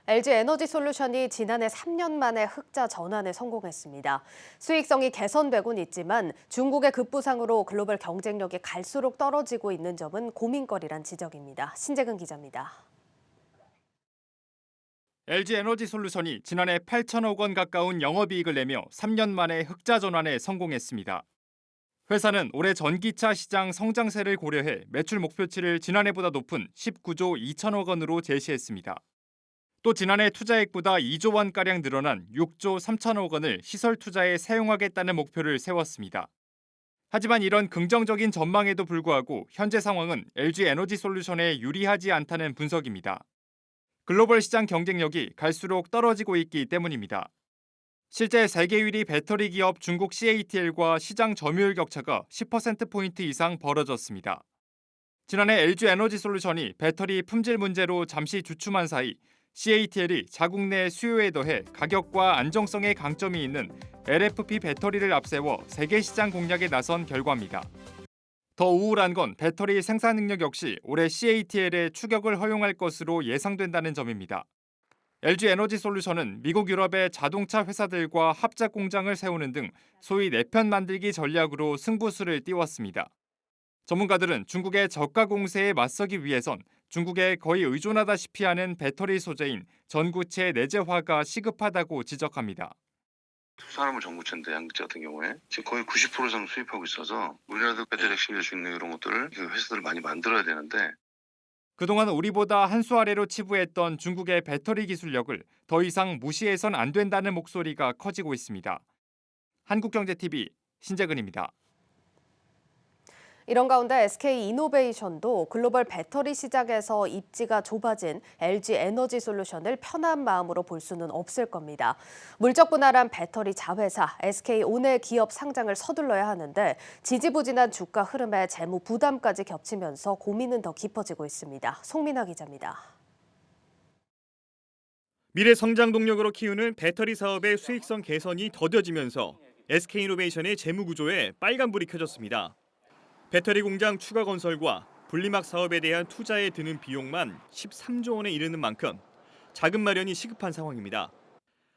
LG에너지솔루션이 지난해 3년 만에 흑자 전환에 성공했습니다. 수익성이 개선되곤 있지만 중국의 급부상으로 글로벌 경쟁력이 갈수록 떨어지고 있는 점은 고민거리란 지적입니다. 신재근 기자입니다. LG에너지솔루션이 지난해 8천억 원 가까운 영업이익을 내며 3년 만에 흑자 전환에 성공했습니다. 회사는 올해 전기차 시장 성장세를 고려해 매출 목표치를 지난해보다 높은 19조 2천억 원으로 제시했습니다. 또 지난해 투자액보다 2조 원가량 늘어난 6조 3천억 원을 시설 투자에 사용하겠다는 목표를 세웠습니다. 하지만 이런 긍정적인 전망에도 불구하고 현재 상황은 LG에너지솔루션에 유리하지 않다는 분석입니다. 글로벌 시장 경쟁력이 갈수록 떨어지고 있기 때문입니다. 실제 세계 1위 배터리 기업 중국 CATL과 시장 점유율 격차가 10%포인트 이상 벌어졌습니다. 지난해 LG에너지솔루션이 배터리 품질 문제로 잠시 주춤한 사이 CATL이 자국 내 수요에 더해 가격과 안정성에 강점이 있는 LFP 배터리를 앞세워 세계 시장 공략에 나선 결과입니다. 더 우울한 건 배터리 생산 능력 역시 올해 CATL의 추격을 허용할 것으로 예상된다는 점입니다. LG에너지솔루션은 미국 유럽의 자동차 회사들과 합작 공장을 세우는 등 소위 내편 만들기 전략으로 승부수를 띄웠습니다. 전문가들은 중국의 저가 공세에 맞서기 위해선 중국에 거의 의존하다시피 하는 배터리 소재인 전구체 내재화가 시급하다고 지적합니다. 투사하물 전구체인데 양극재 같은 경우에 지금 거의 90% 이상 수입하고 있어서 우리나라도 배터리 핵심일 수 있는 이런 것들을 회사들을 많이 만들어야 되는데 그동안 우리보다 한 수 아래로 치부했던 중국의 배터리 기술력을 더 이상 무시해선 안 된다는 목소리가 커지고 있습니다. 한국경제TV 신재근입니다. 이런 가운데 SK이노베이션도 글로벌 배터리 시장에서 입지가 좁아진 LG에너지솔루션을 편한 마음으로 볼 수는 없을 겁니다. 물적 분할한 배터리 자회사 SK온의 기업 상장을 서둘러야 하는데 지지부진한 주가 흐름에 재무 부담까지 겹치면서 고민은 더 깊어지고 있습니다. 송민아 기자입니다. 미래 성장 동력으로 키우는 배터리 사업의 수익성 개선이 더뎌지면서 SK이노베이션의 재무 구조에 빨간불이 켜졌습니다. 배터리 공장 추가 건설과 분리막 사업에 대한 투자에 드는 비용만 13조 원에 이르는 만큼 자금 마련이 시급한 상황입니다.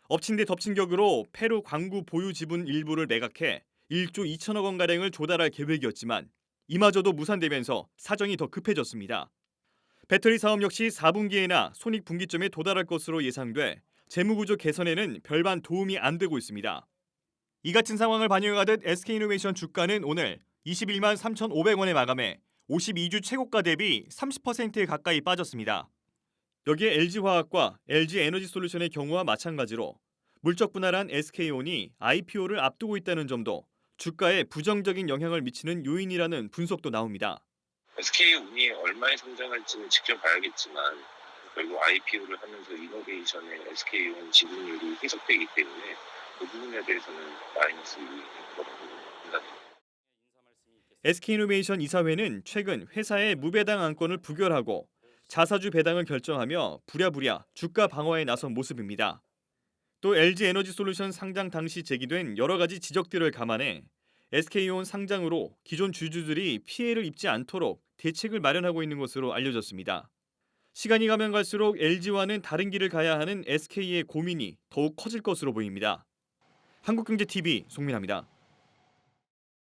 엎친 데 덮친 격으로 페루 광구 보유 지분 일부를 매각해 1조 2천억 원가량을 조달할 계획이었지만 이마저도 무산되면서 사정이 더 급해졌습니다. 배터리 사업 역시 4분기에나 손익분기점에 도달할 것으로 예상돼 재무구조 개선에는 별반 도움이 안 되고 있습니다. 이 같은 상황을 반영하듯 SK이노베이션 주가는 오늘 21만 3,500원에 마감해 52주 최고가 대비 30%에 가까이 빠졌습니다. 여기에 LG화학과 LG에너지솔루션의 경우와 마찬가지로 물적 분할한 SK온이 IPO를 앞두고 있다는 점도 주가에 부정적인 영향을 미치는 요인이라는 분석도 나옵니다. SK운이 얼마에 성장할지는 지켜봐야겠지만 결국 IPO를 하면서 이노베이션의 SK온 지분율이 희석되기 때문에 그 부분에 대해서는 마이너스 이익이 있다고 생각합니다. SK이노베이션 이사회는 최근 회사의 무배당 안건을 부결하고 자사주 배당을 결정하며 부랴부랴 주가 방어에 나선 모습입니다. 또 LG에너지솔루션 상장 당시 제기된 여러 가지 지적들을 감안해 SK온 상장으로 기존 주주들이 피해를 입지 않도록 대책을 마련하고 있는 것으로 알려졌습니다. 시간이 가면 갈수록 LG와는 다른 길을 가야 하는 SK의 고민이 더욱 커질 것으로 보입니다. 한국경제TV 송민아입니다.